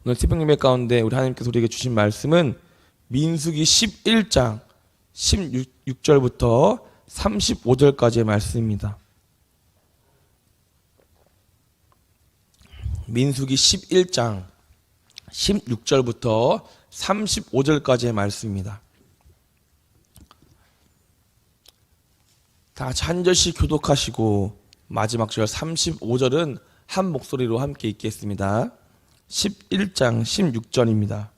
오늘 새벽 예배 가운데 우리 하나님께서 우리에게 주신 말씀은 민수기 11장 16절부터 35절까지의 말씀입니다. 민수기 11장 16절부터 35절까지의 말씀입니다. 다 같이 한 절씩 교독하시고 마지막 절 35절은 한 목소리로 함께 읽겠습니다. 11장 16절입니다.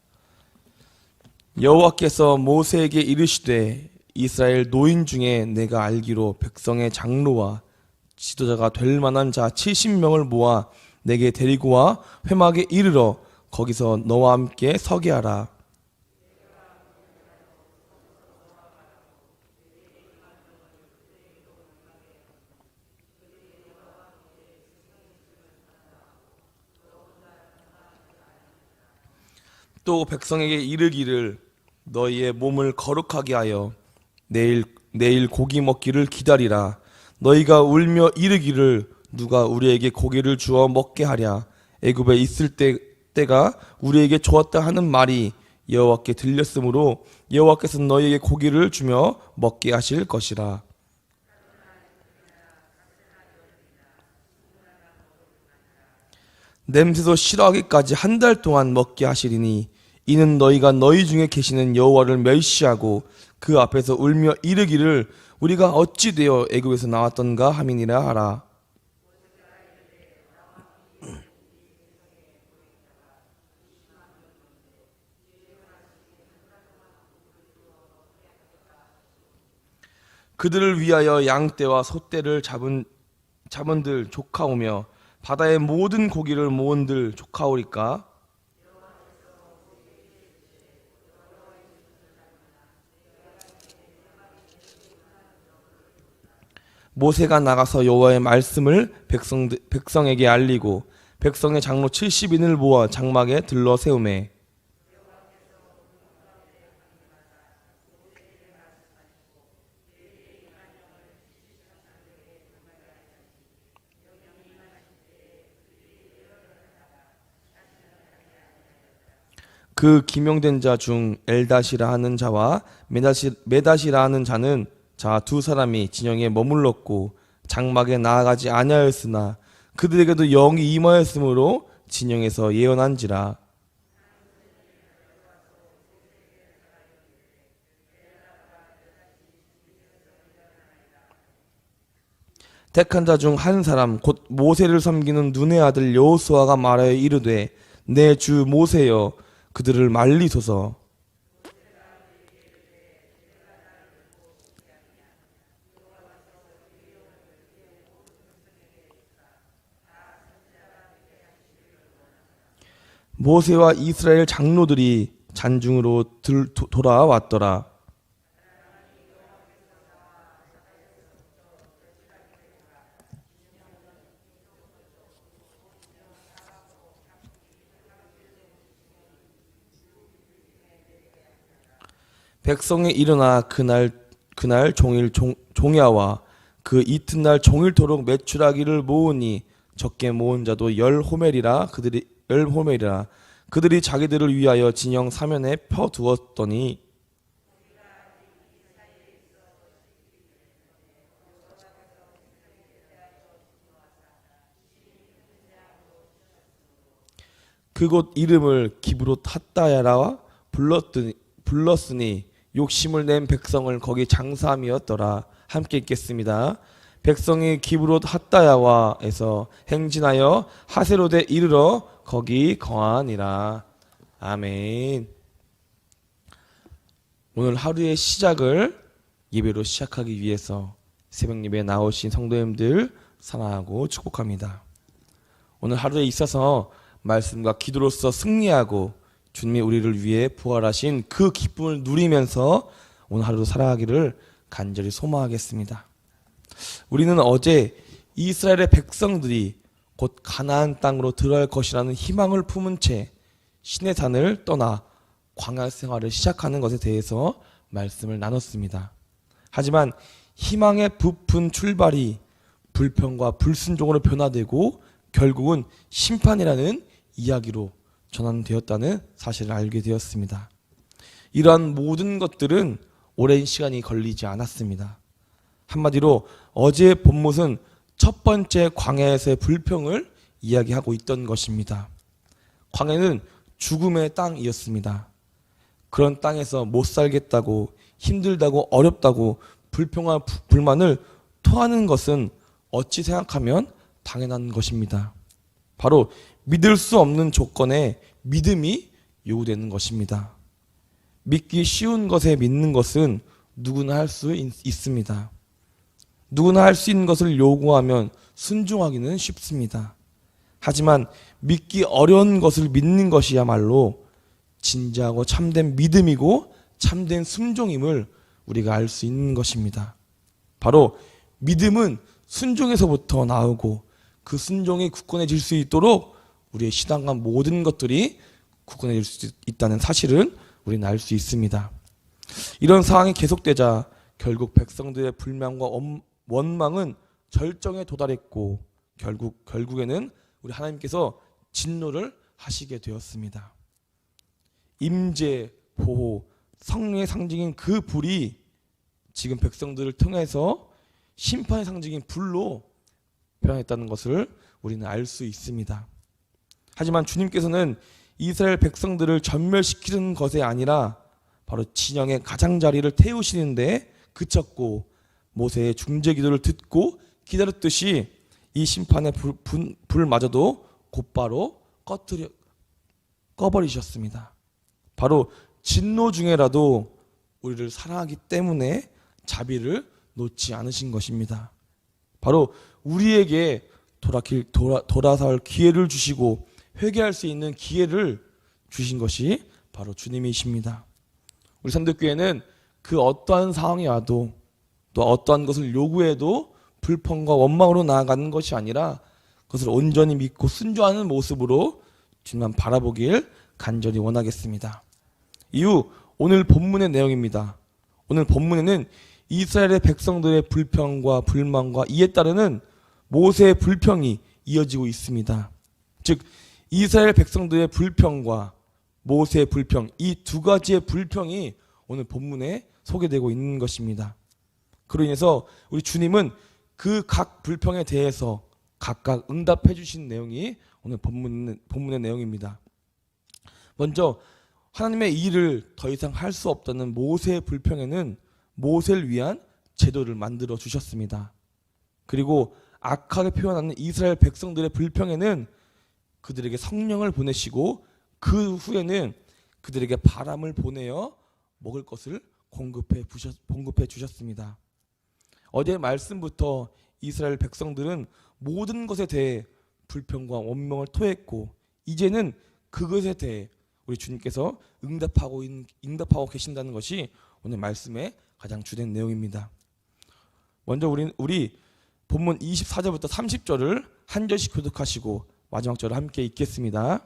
여호와께서 모세에게 이르시되 이스라엘 노인 중에 내가 알기로 백성의 장로와 지도자가 될 만한 자 70명을 모아 내게 데리고 와 회막에 이르러 거기서 너와 함께 서게 하라. 또 백성에게 이르기를 너희의 몸을 거룩하게 하여 내일 고기 먹기를 기다리라. 너희가 울며 이르기를 누가 우리에게 고기를 주어 먹게 하랴. 애굽에 있을 때가 우리에게 좋았다 하는 말이 여호와께 들렸으므로 여호와께서 너희에게 고기를 주며 먹게 하실 것이라. 냄새도 싫어하기까지 한 달 동안 먹게 하시리니 이는 너희가 너희 중에 계시는 여호와를 멸시하고 그 앞에서 울며 이르기를 우리가 어찌 되어 애굽에서 나왔던가 함이니라 하라. 그들을 위하여 양떼와 소떼를 잡은들 조카오며 바다의 모든 고기를 모은들 조카오리까. 모세가 나가서 여호와의 말씀을 백성에게 알리고 백성의 장로 70인을 모아 장막에 들러 세우매. 그 기명된 자 중 엘다시라 하는 자와 메다시라 하는 자는 자 두 사람이 진영에 머물렀고 장막에 나아가지 아니하였으나 그들에게도 영이 임하였으므로 진영에서 예언한지라. 택한 자 중 한 사람 곧 모세를 섬기는 눈의 아들 여호수아가 말하여 이르되 내 주 모세여 그들을 말리소서. 모세와 이스라엘 장로들이 잔중으로 돌아왔더라. 백성이 일어나 그날 종일 종야와 그 이튿날 종일토록 메추라기를 모으니 적게 모은 자도 열 호멜이라. 그들이 자기들을 위하여 진영 사면에 펴 두었더니 그곳 이름을 기브롯 핫다야라 불렀으니 욕심을 낸 백성을 거기 장사함이었더라. 함께 읽겠습니다. 백성이 기브롯 핫다야와에서 행진하여 하세롯에 이르러 거기 거하니라. 아멘. 오늘 하루의 시작을 예배로 시작하기 위해서 새벽 예배에 나오신 성도님들 사랑하고 축복합니다. 오늘 하루에 있어서 말씀과 기도로서 승리하고 주님이 우리를 위해 부활하신 그 기쁨을 누리면서 오늘 하루도 살아가기를 간절히 소망하겠습니다. 우리는 어제 이스라엘의 백성들이 곧 가나안 땅으로 들어갈 것이라는 희망을 품은 채 시내산을 떠나 광야 생활을 시작하는 것에 대해서 말씀을 나눴습니다. 하지만 희망의 부푼 출발이 불평과 불순종으로 변화되고 결국은 심판이라는 이야기로 전환되었다는 사실을 알게 되었습니다. 이러한 모든 것들은 오랜 시간이 걸리지 않았습니다. 한마디로 어제의 본못은 첫 번째 광야에서의 불평을 이야기하고 있던 것입니다. 광야는 죽음의 땅이었습니다. 그런 땅에서 못 살겠다고, 힘들다고, 어렵다고 불평과 불만을 토하는 것은 어찌 생각하면 당연한 것입니다. 바로 믿을 수 없는 조건에 믿음이 요구되는 것입니다. 믿기 쉬운 것에 믿는 것은 누구나 할 수 있습니다. 누구나 할 수 있는 것을 요구하면 순종하기는 쉽습니다. 하지만 믿기 어려운 것을 믿는 것이야말로 진지하고 참된 믿음이고 참된 순종임을 우리가 알 수 있는 것입니다. 바로 믿음은 순종에서부터 나오고 그 순종이 굳건해질 수 있도록 우리의 신앙과 모든 것들이 굳건해질 수 있다는 사실은 우리는 알 수 있습니다. 이런 상황이 계속되자 결국 백성들의 불만과 원망은 절정에 도달했고 결국에는 우리 하나님께서 진노를 하시게 되었습니다. 임재, 보호, 성령의 상징인 그 불이 지금 백성들을 통해서 심판의 상징인 불로 변했다는 것을 우리는 알 수 있습니다. 하지만 주님께서는 이스라엘 백성들을 전멸시키는 것이 아니라 바로 진영의 가장자리를 태우시는데 그쳤고 모세의 중재 기도를 듣고 기다렸듯이 이 심판의 불마저도 곧바로 꺼버리셨습니다. 바로 진노 중에라도 우리를 사랑하기 때문에 자비를 놓지 않으신 것입니다. 바로 우리에게 돌아설 기회를 주시고 회개할 수 있는 기회를 주신 것이 바로 주님이십니다. 우리 선덕교회는 그 어떠한 상황이 와도 또 어떠한 것을 요구해도 불평과 원망으로 나아가는 것이 아니라 그것을 온전히 믿고 순종하는 모습으로 주님만 바라보길 간절히 원하겠습니다. 이후 오늘 본문의 내용입니다. 오늘 본문에는 이스라엘의 백성들의 불평과 불만과 이에 따르는 모세의 불평이 이어지고 있습니다. 즉 이스라엘 백성들의 불평과 모세의 불평, 이 두 가지의 불평이 오늘 본문에 소개되고 있는 것입니다. 그로 인해서 우리 주님은 그 각 불평에 대해서 각각 응답해 주신 내용이 오늘 본문의 내용입니다. 먼저 하나님의 일을 더 이상 할 수 없다는 모세의 불평에는 모세를 위한 제도를 만들어 주셨습니다. 그리고 악하게 표현하는 이스라엘 백성들의 불평에는 그들에게 성령을 보내시고 그 후에는 그들에게 바람을 보내어 먹을 것을 공급해 주셨습니다. 어제 말씀부터 이스라엘 백성들은 모든 것에 대해 불평과 원망을 토했고 이제는 그것에 대해 우리 주님께서 응답하고 계신다는 것이 오늘 말씀의 가장 주된 내용입니다. 먼저 우리 본문 24절부터 30절을 한 절씩 교독하시고 마지막 절을 함께 읽겠습니다.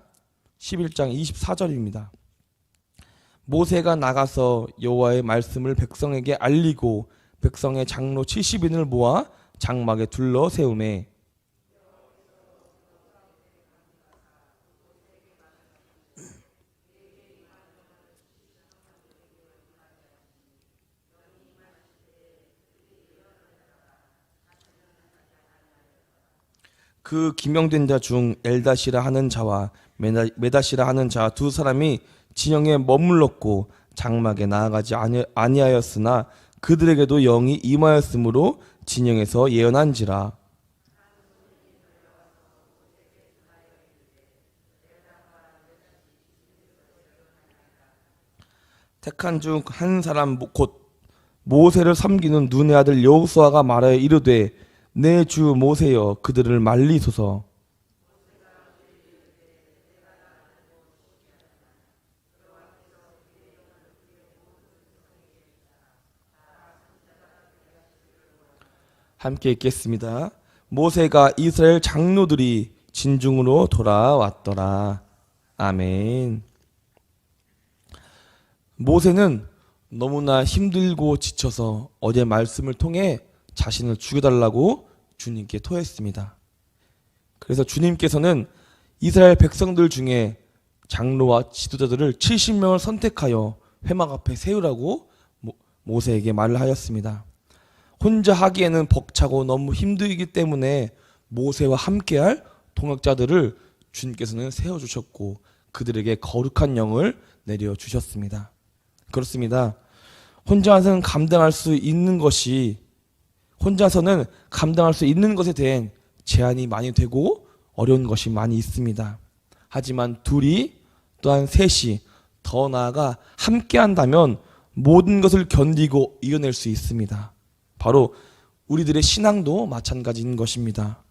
11장 24절입니다. 모세가 나가서 여호와의 말씀을 백성에게 알리고 백성의 장로 70인을 모아 장막에 둘러 세우매 그 기명된 자 중 엘다시라 하는 자와 메다시라 하는 자 두 사람이 진영에 머물렀고 장막에 나아가지 아니하였으나 그들에게도 영이 임하였으므로 진영에서 예언한지라. 택한 중 한 사람 곧 모세를 섬기는 눈의 아들 여호수아가 말하여 이르되 내 주 모세여 그들을 말리소서. 함께 읽겠습니다. 모세가 이스라엘 장로들이 진중으로 돌아왔더라. 아멘. 모세는 너무나 힘들고 지쳐서 어제 말씀을 통해 자신을 죽여달라고 주님께 토했습니다. 그래서 주님께서는 이스라엘 백성들 중에 장로와 지도자들을 70명을 선택하여 회막 앞에 세우라고 모세에게 말을 하였습니다. 혼자 하기에는 벅차고 너무 힘들기 때문에 모세와 함께할 동역자들을 주님께서는 세워주셨고 그들에게 거룩한 영을 내려주셨습니다. 그렇습니다. 혼자서는 감당할 수 있는 것에 대한 제한이 많이 되고 어려운 것이 많이 있습니다. 하지만 둘이 또한 셋이 더 나아가 함께 한다면 모든 것을 견디고 이겨낼 수 있습니다. 바로 우리들의 신앙도 마찬가지인 것입니다.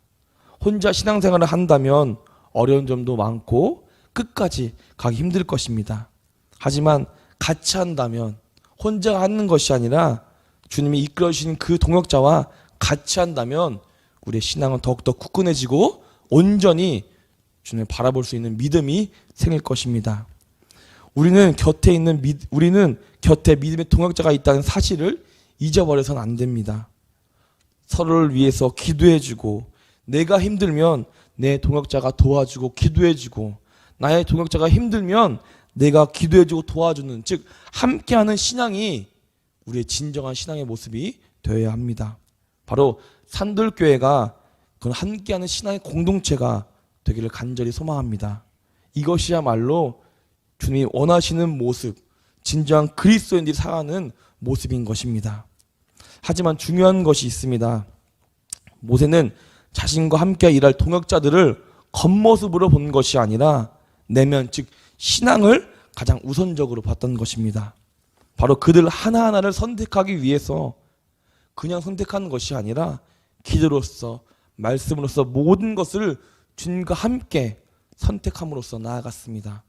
혼자 신앙생활을 한다면 어려운 점도 많고 끝까지 가기 힘들 것입니다. 하지만 같이 한다면 혼자 하는 것이 아니라 주님이 이끌어 주신 그 동역자와 같이 한다면 우리의 신앙은 더욱더 굳건해지고 온전히 주님을 바라볼 수 있는 믿음이 생길 것입니다. 우리는 곁에 믿음의 동역자가 있다는 사실을 잊어버려서는 안 됩니다. 서로를 위해서 기도해주고 내가 힘들면 내 동역자가 도와주고 기도해주고 나의 동역자가 힘들면 내가 기도해주고 도와주는, 즉 함께하는 신앙이 우리의 진정한 신앙의 모습이 되어야 합니다. 바로 산돌교회가 그런 함께하는 신앙의 공동체가 되기를 간절히 소망합니다. 이것이야말로 주님이 원하시는 모습, 진정한 그리스도인들이 살아가는 모습인 것입니다. 하지만 중요한 것이 있습니다. 모세는 자신과 함께 일할 동역자들을 겉모습으로 본 것이 아니라 내면, 즉 신앙을 가장 우선적으로 봤던 것입니다. 바로 그들 하나하나를 선택하기 위해서 그냥 선택하는 것이 아니라 기도로서, 말씀으로서 모든 것을 주님과 함께 선택함으로써 나아갔습니다.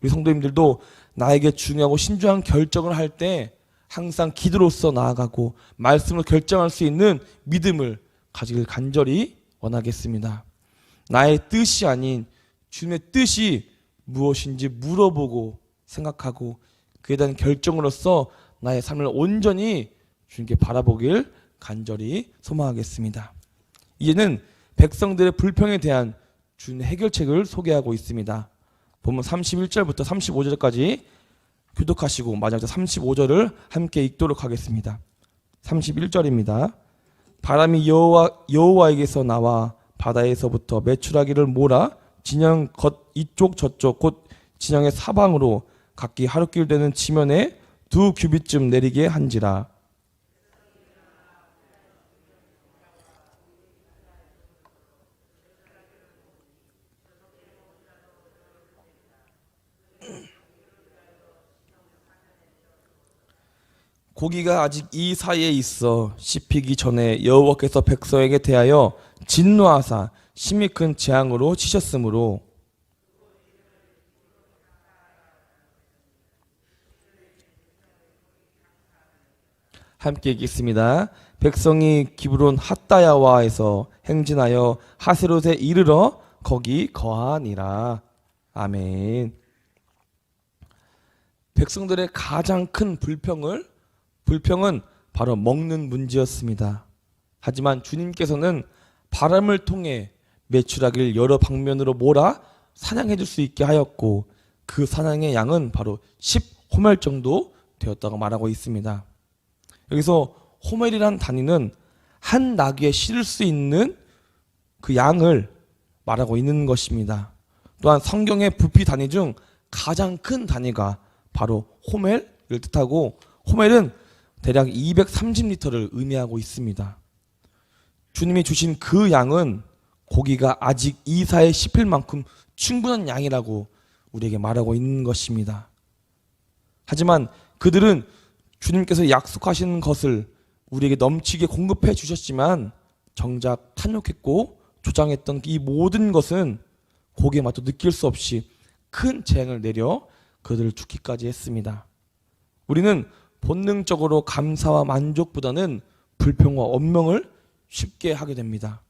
우리 성도님들도 나에게 중요하고 신중한 결정을 할 때 항상 기도로서 나아가고 말씀으로 결정할 수 있는 믿음을 가지길 간절히 원하겠습니다. 나의 뜻이 아닌 주님의 뜻이 무엇인지 물어보고 생각하고 그에 대한 결정으로서 나의 삶을 온전히 주님께 바라보길 간절히 소망하겠습니다. 이제는 백성들의 불평에 대한 주님의 해결책을 소개하고 있습니다. 본문 31절부터 35절까지 교독하시고 마지막 35절을 함께 읽도록 하겠습니다. 31절입니다. 바람이 여호와에게서 나와 바다에서부터 메추라기를 몰아 진영 겉 이쪽 저쪽 곧 진영의 사방으로 각기 하루길 되는 지면에 2규빗쯤 내리게 한지라. 고기가 아직 이 사이에 있어 씹히기 전에 여호와께서 백성에게 대하여 진노하사 심히 큰 재앙으로 치셨으므로 함께 읽겠습니다. 백성이 기브론 핫다야와에서 행진하여 하세롯에 이르러 거기 거하니라. 아멘. 백성들의 가장 큰 불평은 바로 먹는 문제였습니다. 하지만 주님께서는 바람을 통해 메추라기를 여러 방면으로 몰아 사냥해 줄 수 있게 하였고 그 사냥의 양은 바로 10호멜 정도 되었다고 말하고 있습니다. 여기서 호멜이란 단위는 한 나귀에 실을 수 있는 그 양을 말하고 있는 것입니다. 또한 성경의 부피 단위 중 가장 큰 단위가 바로 호멜을 뜻하고 호멜은 대략 230리터를 의미하고 있습니다. 주님이 주신 그 양은 고기가 아직 이사에 씹힐 만큼 충분한 양이라고 우리에게 말하고 있는 것입니다. 하지만 그들은 주님께서 약속하신 것을 우리에게 넘치게 공급해 주셨지만 정작 탐욕했고 조장했던 이 모든 것은 고기에 맛도 느낄 수 없이 큰 재앙을 내려 그들을 죽기까지 했습니다. 우리는 본능적으로 감사와 만족보다는 불평과 원망을 쉽게 하게 됩니다.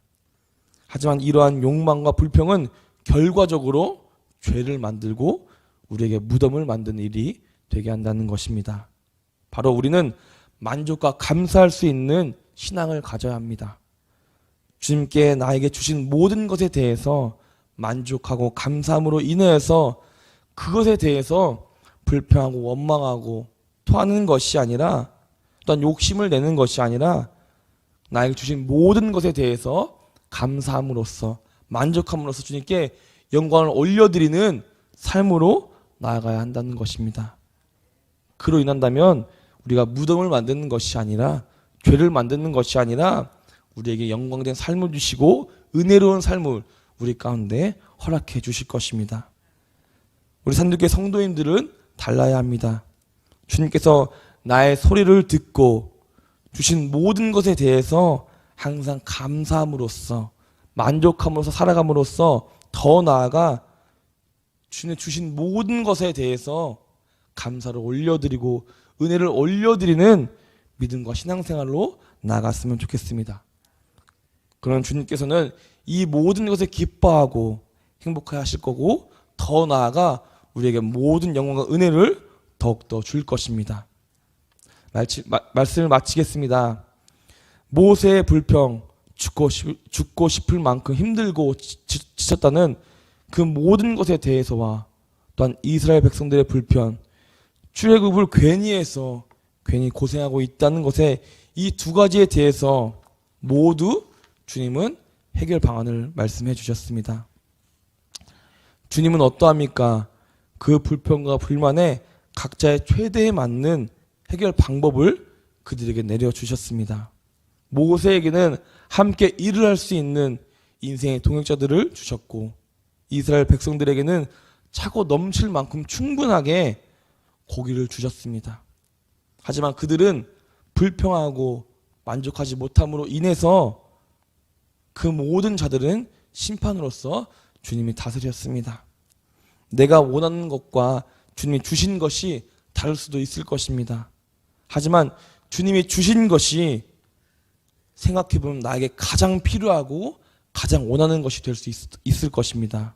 하지만 이러한 욕망과 불평은 결과적으로 죄를 만들고 우리에게 무덤을 만드는 일이 되게 한다는 것입니다. 바로 우리는 만족과 감사할 수 있는 신앙을 가져야 합니다. 주님께 나에게 주신 모든 것에 대해서 만족하고 감사함으로 인해서 그것에 대해서 불평하고 원망하고 토하는 것이 아니라, 또한 욕심을 내는 것이 아니라 나에게 주신 모든 것에 대해서 감사함으로써, 만족함으로써 주님께 영광을 올려드리는 삶으로 나아가야 한다는 것입니다. 그로 인한다면 우리가 무덤을 만드는 것이 아니라, 죄를 만드는 것이 아니라 우리에게 영광된 삶을 주시고 은혜로운 삶을 우리 가운데 허락해 주실 것입니다. 우리 산들교회 성도님들은 달라야 합니다. 주님께서 나의 소리를 듣고 주신 모든 것에 대해서 항상 감사함으로써, 만족함으로써 살아감으로써, 더 나아가 주님 주신 모든 것에 대해서 감사를 올려드리고 은혜를 올려드리는 믿음과 신앙생활로 나아갔으면 좋겠습니다. 그런 주님께서는 이 모든 것에 기뻐하고 행복해 하실 거고, 더 나아가 우리에게 모든 영광과 은혜를 더욱더 줄 것입니다. 말씀을 마치겠습니다. 모세의 불평, 죽고 싶을 만큼 힘들고 지쳤다는 그 모든 것에 대해서와, 또한 이스라엘 백성들의 불편, 출애굽을 괜히 해서 괜히 고생하고 있다는 것에, 이 두 가지에 대해서 모두 주님은 해결 방안을 말씀해 주셨습니다. 주님은 어떠합니까? 그 불평과 불만에 각자의 최대에 맞는 해결 방법을 그들에게 내려주셨습니다. 모세에게는 함께 일을 할 수 있는 인생의 동역자들을 주셨고, 이스라엘 백성들에게는 차고 넘칠 만큼 충분하게 고기를 주셨습니다. 하지만 그들은 불평하고 만족하지 못함으로 인해서 그 모든 자들은 심판으로서 주님이 다스렸습니다. 내가 원하는 것과 주님이 주신 것이 다를 수도 있을 것입니다. 하지만 주님이 주신 것이 생각해보면 나에게 가장 필요하고 가장 원하는 것이 될 수 있을 것입니다.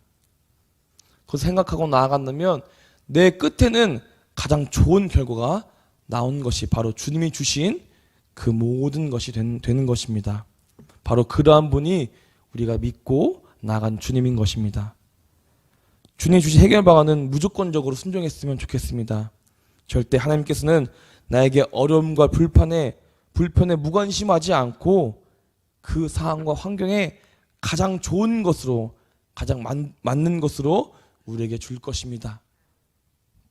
그것을 생각하고 나아간다면 내 끝에는 가장 좋은 결과가 나온 것이 바로 주님이 주신 그 모든 것이 되는 것입니다. 바로 그러한 분이 우리가 믿고 나아간 주님인 것입니다. 주님이 주신 해결 방안은 무조건적으로 순종했으면 좋겠습니다. 절대 하나님께서는 나에게 어려움과 불편에 무관심하지 않고 그 상황과 환경에 가장 좋은 것으로, 가장 맞는 것으로 우리에게 줄 것입니다.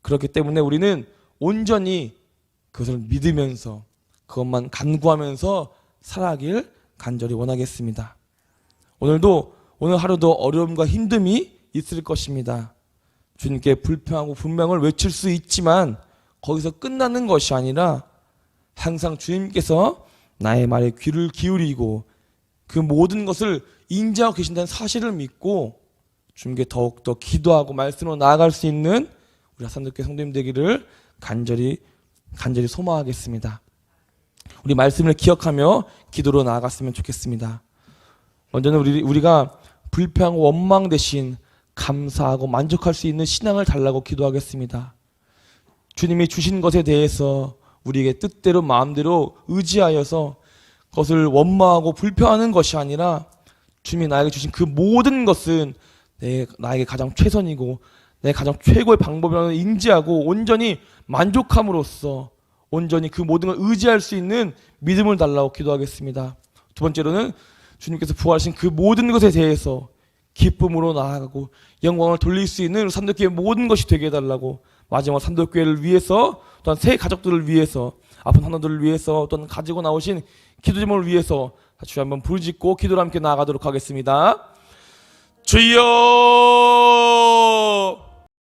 그렇기 때문에 우리는 온전히 그것을 믿으면서 그것만 간구하면서 살아가길 간절히 원하겠습니다. 오늘 하루도 어려움과 힘듦이 있을 것입니다. 주님께 불평하고 분명을 외칠 수 있지만 거기서 끝나는 것이 아니라 항상 주님께서 나의 말에 귀를 기울이고 그 모든 것을 인지하고 계신다는 사실을 믿고 주님께 더욱더 기도하고 말씀으로 나아갈 수 있는 우리 하산교회 성도님 되기를 간절히 소망하겠습니다. 우리 말씀을 기억하며 기도로 나아갔으면 좋겠습니다. 먼저는 우리가 불평하고 원망 대신 감사하고 만족할 수 있는 신앙을 달라고 기도하겠습니다. 주님이 주신 것에 대해서 우리에게 뜻대로 마음대로 의지하여서 그것을 원망하고 불평하는 것이 아니라 주님이 나에게 주신 그 모든 것은 나에게 가장 최선이고 내 가장 최고의 방법이라는 인지하고 온전히 만족함으로써 온전히 그 모든 걸 의지할 수 있는 믿음을 달라고 기도하겠습니다. 두 번째로는 주님께서 부활하신 그 모든 것에 대해서 기쁨으로 나아가고 영광을 돌릴 수 있는 산도교회의 모든 것이 되게 해달라고, 마지막 산도교회를 위해서, 또한 새 가족들을 위해서, 아픈 하나들을 위해서, 또한 가지고 나오신 기도 제목을 위해서 다시 한번 부르짖고 기도를 함께 나아가도록 하겠습니다. 주여